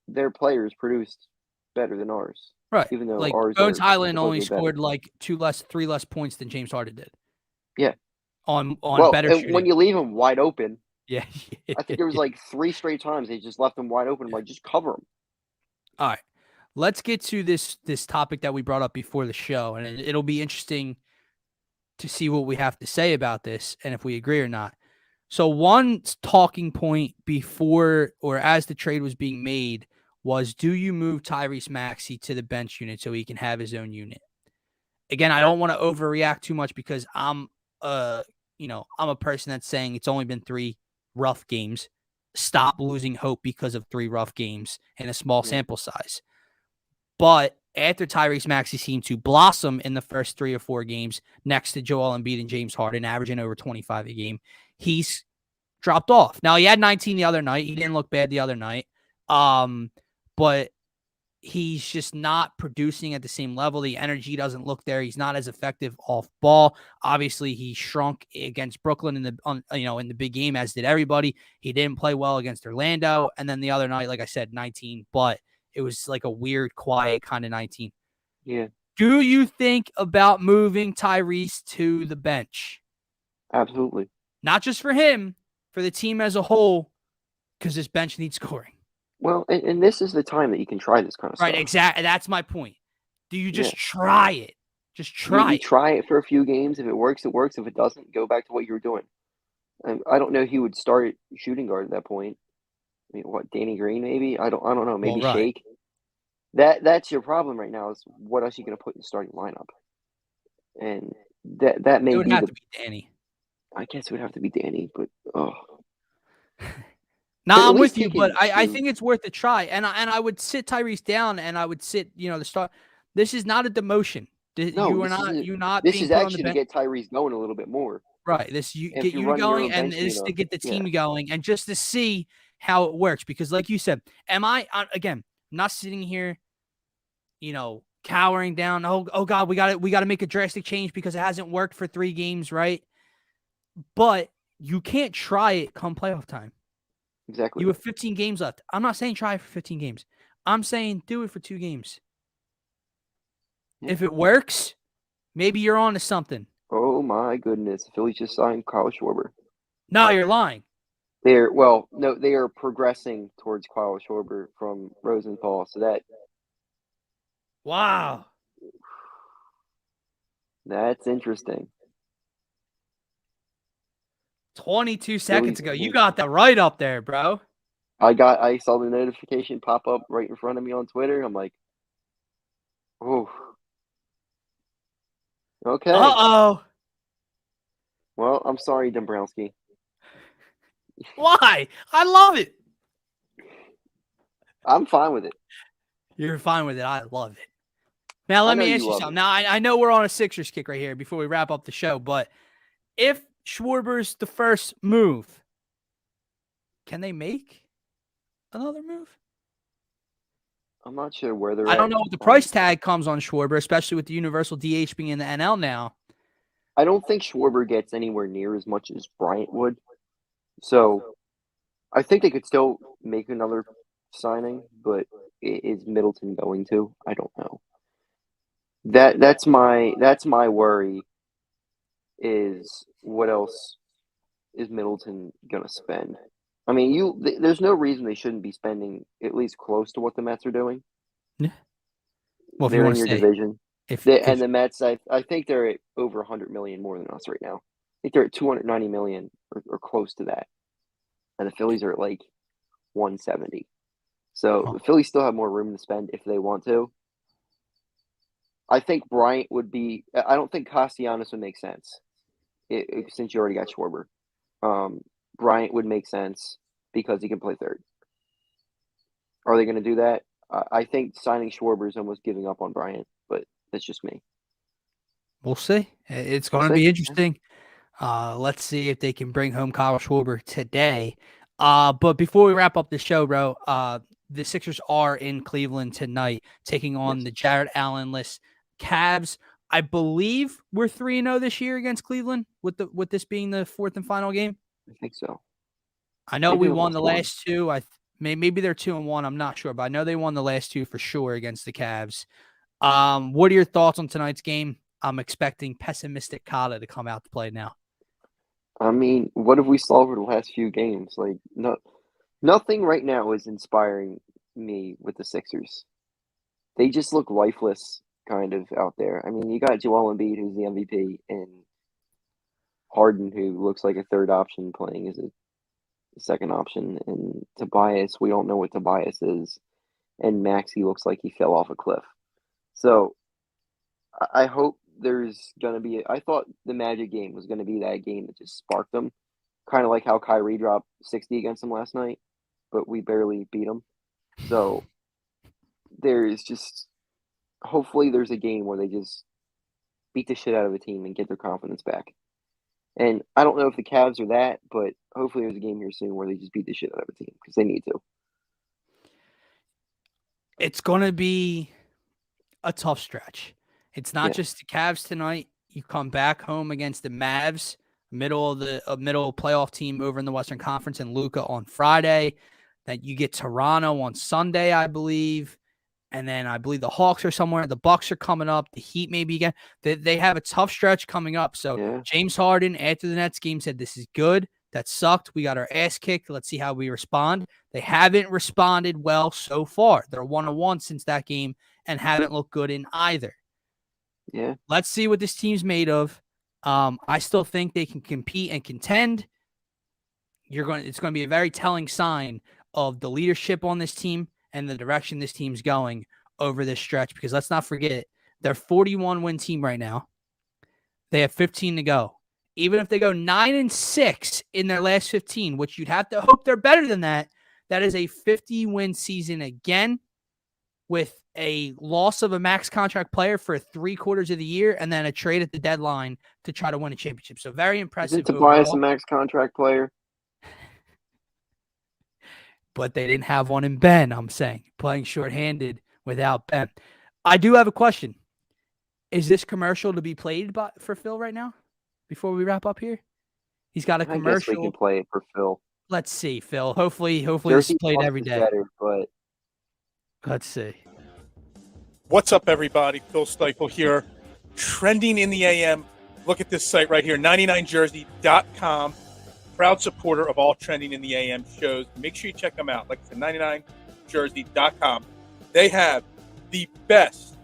their players produced better than ours. Right. Even though like ours Bones are Highland only supposedly better. scored 3 less points than James Harden did. Yeah. On Well, better and shooting. when you leave him wide open, yeah. I think there was like 3 straight times they just left him wide open. I'm like, just cover him. All right. Let's get to this topic that we brought up before the show, and it'll be interesting to see what we have to say about this and if we agree or not. So one talking point before or as the trade was being made was, do you move Tyrese Maxey to the bench unit so he can have his own unit? Again, I don't want to overreact too much because I'm a person that's saying it's only been 3 rough games. Stop losing hope because of 3 rough games in a small sample size. But after Tyrese Maxey seemed to blossom in the first 3 or 4 games next to Joel Embiid and James Harden, averaging over 25 a game, he's dropped off. Now, he had 19 the other night. He didn't look bad the other night. But he's just not producing at the same level. The energy doesn't look there. He's not as effective off ball. Obviously, he shrunk against Brooklyn in the big game, as did everybody. He didn't play well against Orlando. And then the other night, like I said, 19, but it was like a weird, quiet kind of 19. Yeah. Do you think about moving Tyrese to the bench? Absolutely. Not just for him, for the team as a whole, because this bench needs scoring. Well, and this is the time that you can try this kind of stuff. Right, exactly. That's my point. Do you just try it? Just try you try it for a few games. If it works, it works. If it doesn't, go back to what you were doing. And I don't know if he would start shooting guard at that point. I mean, what, Danny Green maybe? I don't know. Maybe Shake. That's your problem right now is what else are you going to put in the starting lineup? And that may would have to be Danny. I guess it would have to be Danny, but oh. No, I'm with you, but I think it's worth a try. And I would sit Tyrese down, and I would sit, the start. This is not a demotion. No, this is actually to get Tyrese going a little bit more. Right. Get you going, and this to get the team going, and just to see how it works. Because, like you said, I'm not sitting here, cowering down. Oh God, we got to make a drastic change because it hasn't worked for 3 games, right? But you can't try it come playoff time. Exactly. You have 15 games left. I'm not saying try it for 15 games. I'm saying do it for 2 games. Yeah. If it works, maybe you're on to something. Oh my goodness. The Phillies just signed Kyle Schwarber. No, you're lying. They are progressing towards Kyle Schwarber from Rosenthal. So that. Wow. That's interesting. 22 seconds ago. You got that right up there, bro. I saw the notification pop up right in front of me on Twitter. I'm like, oh. Okay. Uh-oh. Well, I'm sorry, Dombrowski. Why? I love it. I'm fine with it. You're fine with it. I love it. Now, let me ask you something. Now, I know we're on a Sixers kick right here before we wrap up the show, but if Schwarber's the first move, can they make another move? I'm not sure where they're I don't know what the price tag comes on Schwarber, especially with the universal DH being in the NL now. I don't think Schwarber gets anywhere near as much as Bryant would. So I think they could still make another signing, but is Middleton going to? I don't know. That's my worry. Is what else is Middleton gonna spend? I mean, there's no reason they shouldn't be spending at least close to what the Mets are doing. Yeah. Well, they're in your division, and the Mets, I think they're at over $100 million more than us right now. I think they're at $290 million or close to that, and the Phillies are at like $170. So the Phillies still have more room to spend if they want to. I think Bryant would be – I don't think Castellanos would make sense since you already got Schwarber. Bryant would make sense because he can play third. Are they going to do that? I think signing Schwarber is almost giving up on Bryant, but that's just me. We'll see. It's going to be interesting. Let's see if they can bring home Kyle Schwarber today. But before we wrap up the show, bro, the Sixers are in Cleveland tonight, taking on the Jared Allen-less Cavs. I believe we're 3-0 this year against Cleveland, with this being the fourth and final game. I think so. I know we won the last two. Maybe they're 2-1. I'm not sure, but I know they won the last two for sure against the Cavs. What are your thoughts on tonight's game? I'm expecting pessimistic Kata to come out to play now. I mean, what have we saw over the last few games? Like, nothing right now is inspiring me with the Sixers. They just look lifeless kind of out there. I mean, you got Joel Embiid, who's the MVP, and Harden, who looks like a third option playing as a second option, and Tobias, we don't know what Tobias is, and Maxey looks like he fell off a cliff. So I hope there's going to be – I thought the Magic game was going to be that game that just sparked them, kind of like how Kyrie dropped 60 against them last night, but we barely beat them. So there's just – hopefully there's a game where they just beat the shit out of a team and get their confidence back. And I don't know if the Cavs are that, but hopefully there's a game here soon where they just beat the shit out of a team because they need to. It's going to be a tough stretch. It's not just the Cavs tonight. You come back home against the Mavs, middle playoff team over in the Western Conference, and Luka on Friday. Then you get Toronto on Sunday, I believe. And then I believe the Hawks are somewhere. The Bucks are coming up. The Heat maybe again. They have a tough stretch coming up. So James Harden, after the Nets game, said, "This is good. That sucked. We got our ass kicked. Let's see how we respond." They haven't responded well so far. They're 1-1 since that game and haven't looked good in either. Yeah. Let's see what this team's made of. I still think they can compete and contend. It's going to be a very telling sign of the leadership on this team and the direction this team's going over this stretch, because let's not forget, they're 41-win team right now. They have 15 to go. Even if they go 9-6 in their last 15, which you'd have to hope they're better than that, that is a 50-win season again, with a loss of a max contract player for 3/4 of the year and then a trade at the deadline to try to win a championship. So very impressive. Isn't Tobias a max contract player? But they didn't have one in Ben, I'm saying, playing shorthanded without Ben. I do have a question. Is this commercial to be played for Phil right now before we wrap up here? He's got a commercial. I guess we can play it for Phil. Let's see, Phil. Hopefully this is played every day. Better, but let's see. What's up, everybody? Phil Stiefel here. Trending in the AM. Look at this site right here, 99jersey.com. Proud supporter of all Trending in the AM shows. Make sure you check them out. Like I said, 99jersey.com. They have the best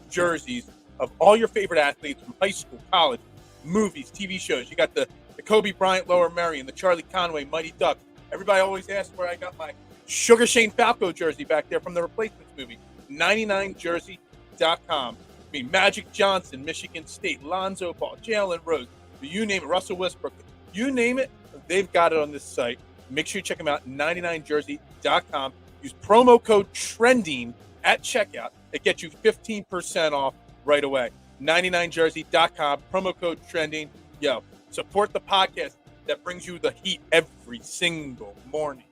jerseys of all your favorite athletes from high school, college, movies, TV shows. You got the Kobe Bryant, Lower Merion, the Charlie Conway, Mighty Duck. Everybody always asks where I got my Sugar Shane Falco jersey back there from the Replacements movie. 99jersey.com. I mean, Magic Johnson, Michigan State, Lonzo Ball, Jalen Rose, you name it, Russell Westbrook, you name it, they've got it on this site. Make sure you check them out, 99jersey.com. Use promo code TRENDING at checkout. It gets you 15% off right away. 99jersey.com, promo code TRENDING. Yo, support the podcast that brings you the heat every single morning.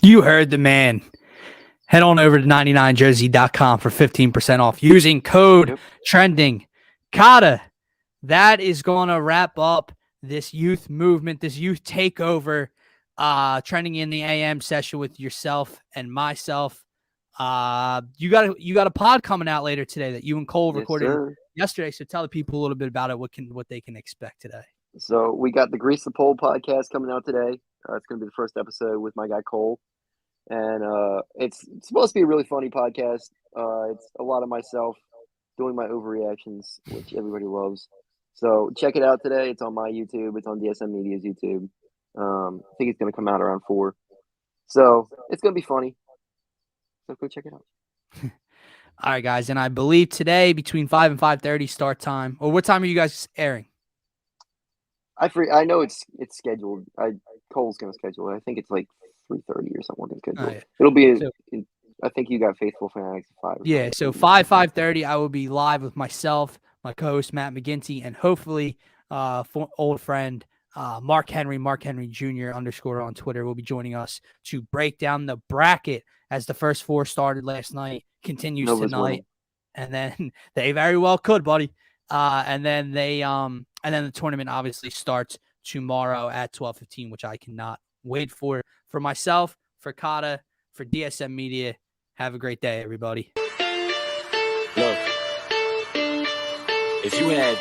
You heard the man. Head on over to 99jersey.com for 15% off using code TRENDING. Kata, that is going to wrap up this youth movement, this youth takeover, Trending in the AM session with yourself and myself. You got a pod coming out later today that you and Cole recorded yesterday. So tell the people a little bit about it. What they can expect today. So we got the Grease the Pole podcast coming out today. It's going to be the first episode with my guy Cole. And it's supposed to be a really funny podcast. It's a lot of myself doing my overreactions, which everybody loves. So check it out today. It's on my YouTube. It's on DSM Media's YouTube. I think it's going to come out around 4. So it's gonna be funny. So go check it out. All right, guys, and I believe today between 5 and 5:30 start time. Or what time are you guys airing? I know it's scheduled. Cole's gonna schedule it. I think it's like 3:30 or something. We're gonna schedule. Yeah. It'll be. So- I think you got Faithful Fanatics at 5. Yeah, so 5:30, I will be live with myself, my co-host Matt McGinty, and hopefully old friend Mark Henry Jr. _ on Twitter will be joining us to break down the bracket as the first 4 started last night, continues Nova's tonight, winning. and then they very well could, buddy. And then the tournament obviously starts tomorrow at 12:15, which I cannot wait for myself, for Kata, for DSM Media. Have a great day, everybody. Look, if you had